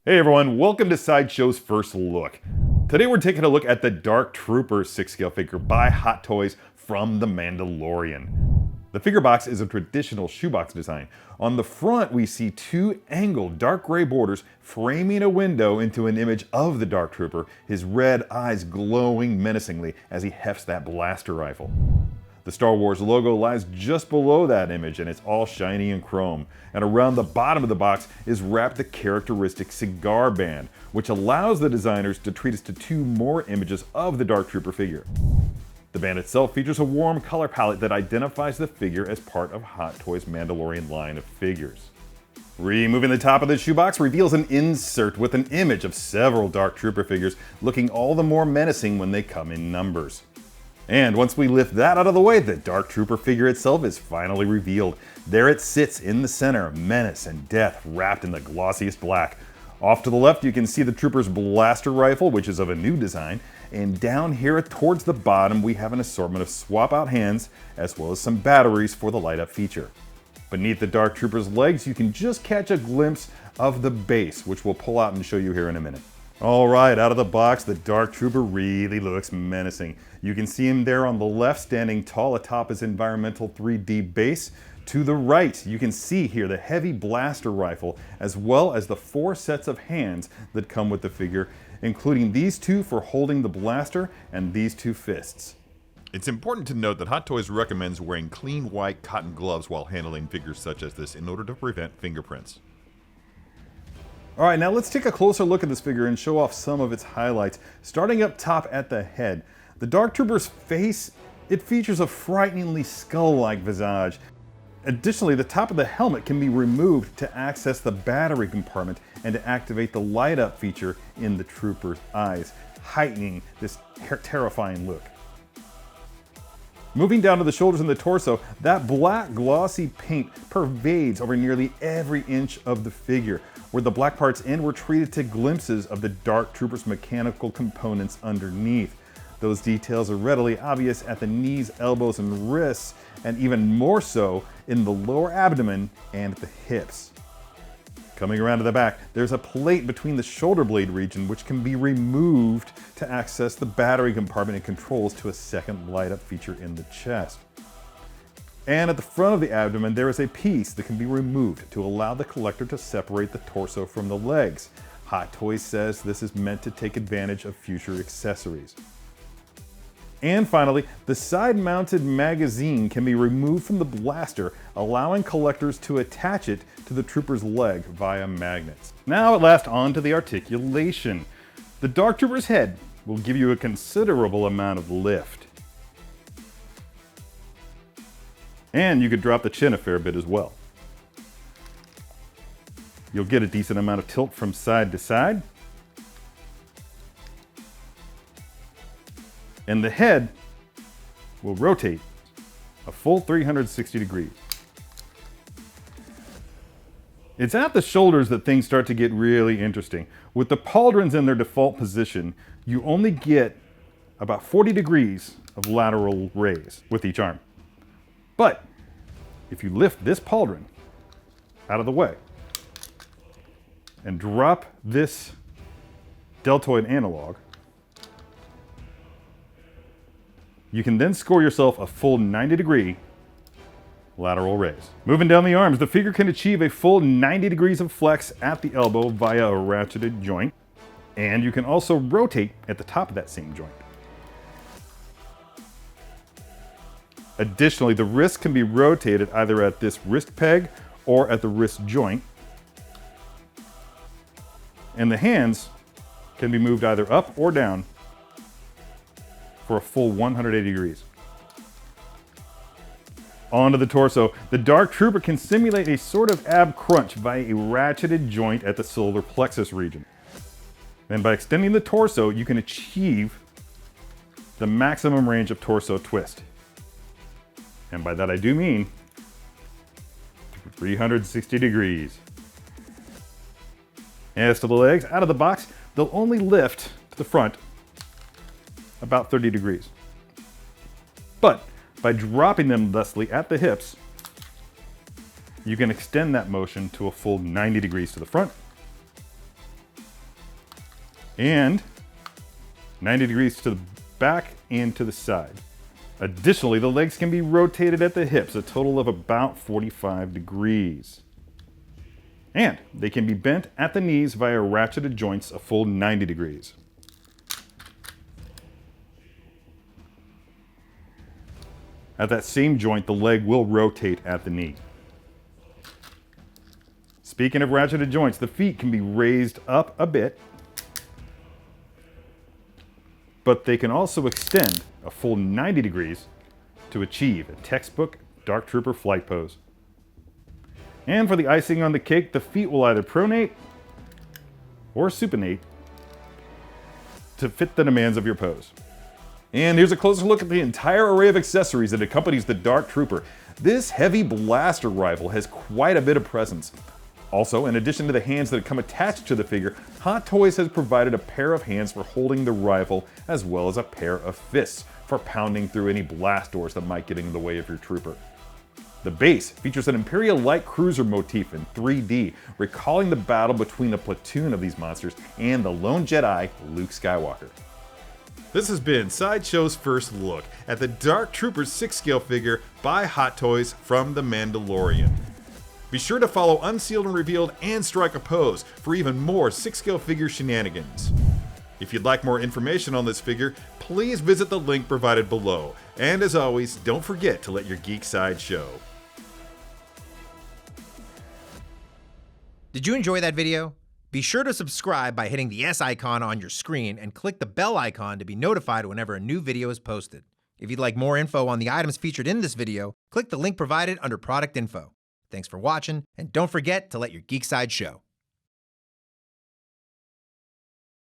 Hey everyone, welcome to Sideshow's First Look. Today we're taking a look at the Dark Trooper 6-scale figure by Hot Toys from The Mandalorian. The figure box is a traditional shoebox design. On the front we see two angled dark gray borders framing a window into an image of the Dark Trooper, his red eyes glowing menacingly as he hefts that blaster rifle. The Star Wars logo lies just below that image and it's all shiny and chrome. And around the bottom of the box is wrapped the characteristic cigar band, which allows the designers to treat us to two more images of the Dark Trooper figure. The band itself features a warm color palette that identifies the figure as part of Hot Toys' Mandalorian line of figures. Removing the top of the shoebox reveals an insert with an image of several Dark Trooper figures looking all the more menacing when they come in numbers. And once we lift that out of the way, the Dark Trooper figure itself is finally revealed. There it sits in the center, menace and death wrapped in the glossiest black. Off to the left you can see the Trooper's blaster rifle, which is of a new design, and down here towards the bottom we have an assortment of swap out hands, as well as some batteries for the light up feature. Beneath the Dark Trooper's legs you can just catch a glimpse of the base, which we'll pull out and show you here in a minute. Alright, out of the box, the Dark Trooper really looks menacing. You can see him there on the left, standing tall atop his environmental 3D base. To the right, you can see here the heavy blaster rifle, as well as the 4 sets of hands that come with the figure, including these 2 for holding the blaster and these 2 fists. It's important to note that Hot Toys recommends wearing clean white cotton gloves while handling figures such as this in order to prevent fingerprints. Alright, now let's take a closer look at this figure and show off some of its highlights. Starting up top at the head, the Dark Trooper's face, it features a frighteningly skull-like visage. Additionally, the top of the helmet can be removed to access the battery compartment and to activate the light-up feature in the Trooper's eyes, heightening this terrifying look. Moving down to the shoulders and the torso, that black glossy paint pervades over nearly every inch of the figure. Where the black parts end, we're treated to glimpses of the Dark Trooper's mechanical components underneath. Those details are readily obvious at the knees, elbows, and wrists, and even more so in the lower abdomen and the hips. Coming around to the back, there's a plate between the shoulder blade region which can be removed to access the battery compartment and controls to a second light-up feature in the chest. And at the front of the abdomen, there is a piece that can be removed to allow the collector to separate the torso from the legs. Hot Toys says this is meant to take advantage of future accessories. And finally, the side-mounted magazine can be removed from the blaster, allowing collectors to attach it to the Trooper's leg via magnets. Now at last, on to the articulation. The Dark Trooper's head will give you a considerable amount of lift. And you could drop the chin a fair bit as well. You'll get a decent amount of tilt from side to side. And the head will rotate a full 360 degrees. It's at the shoulders that things start to get really interesting. With the pauldrons in their default position, you only get about 40 degrees of lateral raise with each arm. But if you lift this pauldron out of the way and drop this deltoid analog, you can then score yourself a full 90-degree lateral raise. Moving down the arms, the figure can achieve a full 90 degrees of flex at the elbow via a ratcheted joint, and you can also rotate at the top of that same joint. Additionally, the wrist can be rotated either at this wrist peg or at the wrist joint. And the hands can be moved either up or down for a full 180 degrees. Onto the torso, the Dark Trooper can simulate a sort of ab crunch via a ratcheted joint at the solar plexus region. And by extending the torso, you can achieve the maximum range of torso twist. And by that I do mean 360 degrees. As to the legs, out of the box, they'll only lift to the front about 30 degrees. But by dropping them thusly at the hips, you can extend that motion to a full 90 degrees to the front and 90 degrees to the back and to the side. Additionally, the legs can be rotated at the hips, a total of about 45 degrees. And they can be bent at the knees via ratcheted joints a full 90 degrees. At that same joint, the leg will rotate at the knee. Speaking of ratcheted joints, the feet can be raised up a bit, but they can also extend a full 90 degrees to achieve a textbook Dark Trooper flight pose. And for the icing on the cake, the feet will either pronate or supinate to fit the demands of your pose. And here's a closer look at the entire array of accessories that accompanies the Dark Trooper. This heavy blaster rifle has quite a bit of presence. Also, in addition to the hands that come attached to the figure, Hot Toys has provided a pair of hands for holding the rifle, as well as a pair of fists for pounding through any blast doors that might get in the way of your trooper. The base features an Imperial Light Cruiser motif in 3D, recalling the battle between a platoon of these monsters and the lone Jedi, Luke Skywalker. This has been Sideshow's first look at the Dark Trooper 6-scale figure by Hot Toys from The Mandalorian. Be sure to follow Unsealed and Revealed and Strike a Pose for even more 6-scale figure shenanigans. If you'd like more information on this figure, please visit the link provided below. And as always, don't forget to let your geek side show. Did you enjoy that video? Be sure to subscribe by hitting the S icon on your screen and click the bell icon to be notified whenever a new video is posted. If you'd like more info on the items featured in this video, click the link provided under product info. Thanks for watching, and don't forget to let your geek side show.